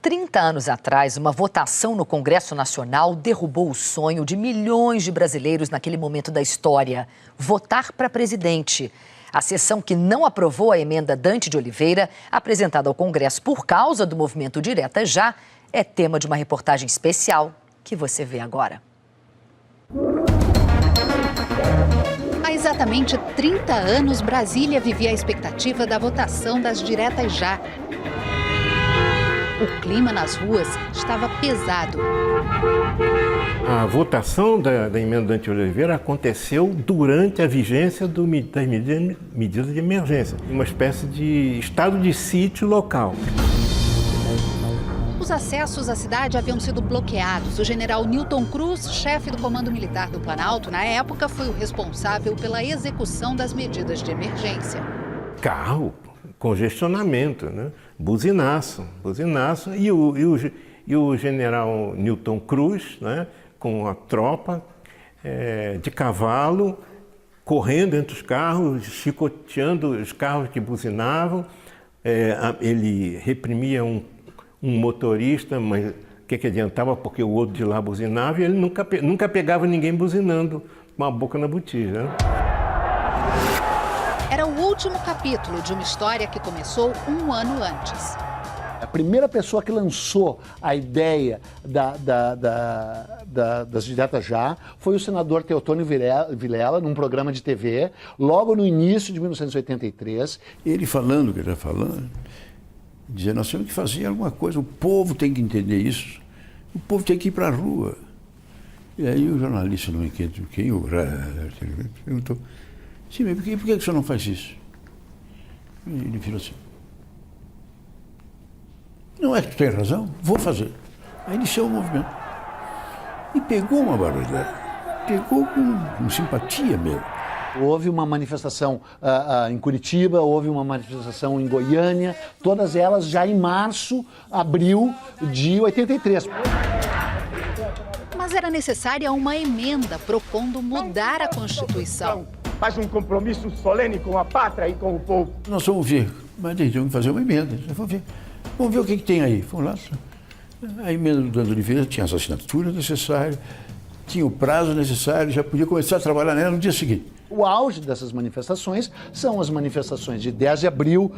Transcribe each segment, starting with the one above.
30 anos atrás, uma votação no Congresso Nacional derrubou o sonho de milhões de brasileiros naquele momento da história: votar para presidente. A sessão que não aprovou a emenda Dante de Oliveira, apresentada ao Congresso por causa do movimento Direta Já, é tema de uma reportagem especial que você vê agora. Há exatamente 30 anos, Brasília vivia a expectativa da votação das Diretas Já. O clima nas ruas estava pesado. A votação da emenda Dante de Oliveira aconteceu durante a vigência das medidas de emergência, uma espécie de estado de sítio local. Os acessos à cidade haviam sido bloqueados. O general Newton Cruz, chefe do Comando Militar do Planalto, na época, foi o responsável pela execução das medidas de emergência. Carro, congestionamento, né? Buzinaço. E o general Newton Cruz, né? Com a tropa de cavalo, correndo entre os carros, chicoteando os carros que buzinavam. Ele reprimia um motorista, mas o que adiantava, porque o outro de lá buzinava e ele nunca pegava ninguém buzinando com a boca na botija. Né? Era o último capítulo de uma história que começou um ano antes. A primeira pessoa que lançou a ideia das Diretas Já foi o senador Teotônio Vilela, num programa de TV, logo no início de 1983. Ele falando o que ele está falando, dizendo, nós temos que fazer alguma coisa, o povo tem que entender isso, o povo tem que ir para a rua. E aí o jornalista, não me entendo quem, perguntou, sim, mas por que o senhor não faz isso? E ele virou assim, não é que tu tem razão? Vou fazer. Aí iniciou o movimento. E pegou uma barbaridade, pegou com simpatia mesmo. Houve uma manifestação em Curitiba, houve uma manifestação em Goiânia, todas elas já em março, abril de 83. Mas era necessária uma emenda propondo mudar a Constituição. Faz um compromisso solene com a pátria e com o povo. Nós vamos ver, mas temos que fazer uma emenda, vamos ver o que tem aí. Vamos lá. A emenda do Dante Oliveira tinha as assinaturas necessárias, tinha o prazo necessário, já podia começar a trabalhar nela no dia seguinte. O auge dessas manifestações são as manifestações de 10 de abril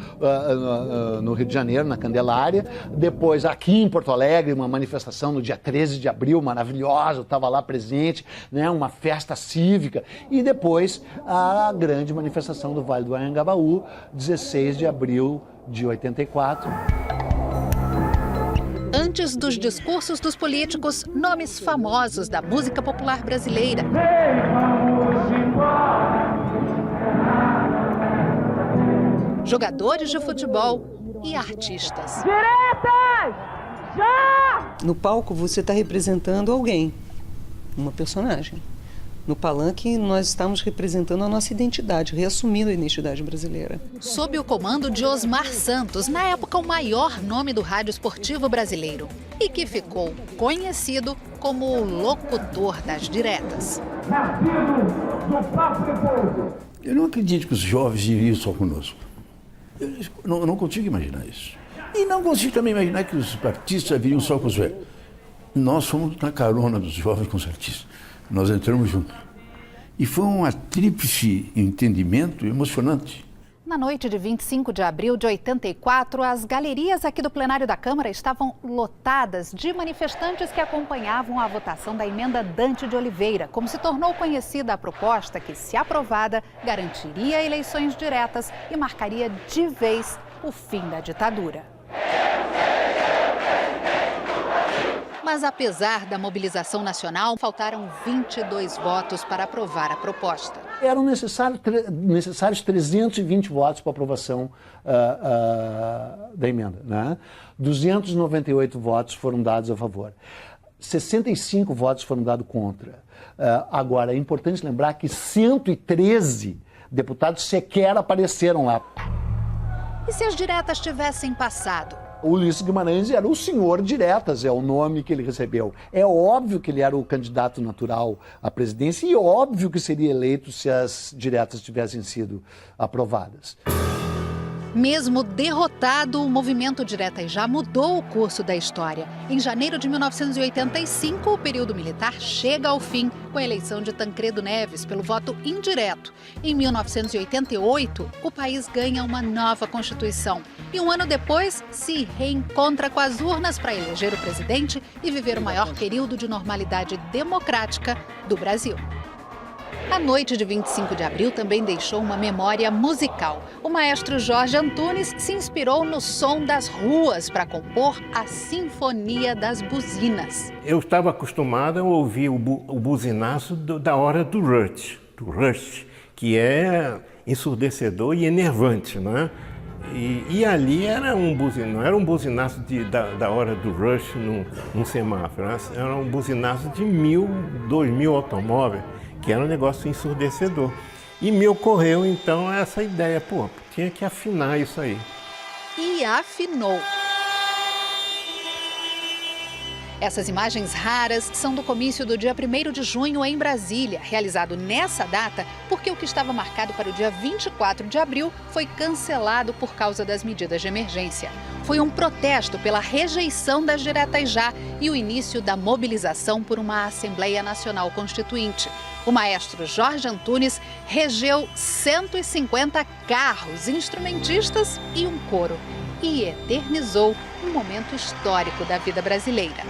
no Rio de Janeiro, na Candelária. Depois, aqui em Porto Alegre, uma manifestação no dia 13 de abril, maravilhosa, eu estava lá presente, né, uma festa cívica. E depois, a grande manifestação do Vale do Anhangabaú, 16 de abril de 84. Antes dos discursos dos políticos, nomes famosos da música popular brasileira. Jogadores de futebol e artistas. Diretas! Já! No palco você está representando alguém, uma personagem. No palanque nós estamos representando a nossa identidade, reassumindo a identidade brasileira. Sob o comando de Osmar Santos, na época o maior nome do rádio esportivo brasileiro, e que ficou conhecido como o locutor das diretas. Eu não acredito que os jovens iriam só conosco. Eu não consigo imaginar isso. E não consigo também imaginar que os artistas viriam só com os velhos. Nós fomos na carona dos jovens com os artistas. Nós entramos juntos. E foi um tríplice entendimento emocionante. Na noite de 25 de abril de 84, as galerias aqui do plenário da Câmara estavam lotadas de manifestantes que acompanhavam a votação da emenda Dante de Oliveira, como se tornou conhecida a proposta que, se aprovada, garantiria eleições diretas e marcaria de vez o fim da ditadura. Mas, apesar da mobilização nacional, faltaram 22 votos para aprovar a proposta. Eram necessários 320 votos para aprovação da emenda, né? 298 votos foram dados a favor. 65 votos foram dados contra. Agora, é importante lembrar que 113 deputados sequer apareceram lá. E se as diretas tivessem passado? O Ulisses Guimarães era o senhor diretas, é o nome que ele recebeu. É óbvio que ele era o candidato natural à presidência e óbvio que seria eleito se as diretas tivessem sido aprovadas. Mesmo derrotado, o movimento Direta e Já mudou o curso da história. Em janeiro de 1985, o período militar chega ao fim, com a eleição de Tancredo Neves pelo voto indireto. Em 1988, o país ganha uma nova Constituição. E um ano depois, se reencontra com as urnas para eleger o presidente e viver o maior período de normalidade democrática do Brasil. A noite de 25 de abril também deixou uma memória musical. O maestro Jorge Antunes se inspirou no som das ruas para compor a Sinfonia das Buzinas. Eu estava acostumado a ouvir o buzinaço da hora do rush, que é ensurdecedor e enervante, não é? E ali era não era um buzinaço da hora do rush num semáforo, era um buzinaço de 2.000 automóveis, que era um negócio ensurdecedor. E me ocorreu, então, essa ideia, tinha que afinar isso aí. E afinou. Essas imagens raras são do comício do dia 1º de junho em Brasília, realizado nessa data porque o que estava marcado para o dia 24 de abril foi cancelado por causa das medidas de emergência. Foi um protesto pela rejeição das diretas já e o início da mobilização por uma Assembleia Nacional Constituinte. O maestro Jorge Antunes regeu 150 carros, instrumentistas e um coro. E eternizou um momento histórico da vida brasileira.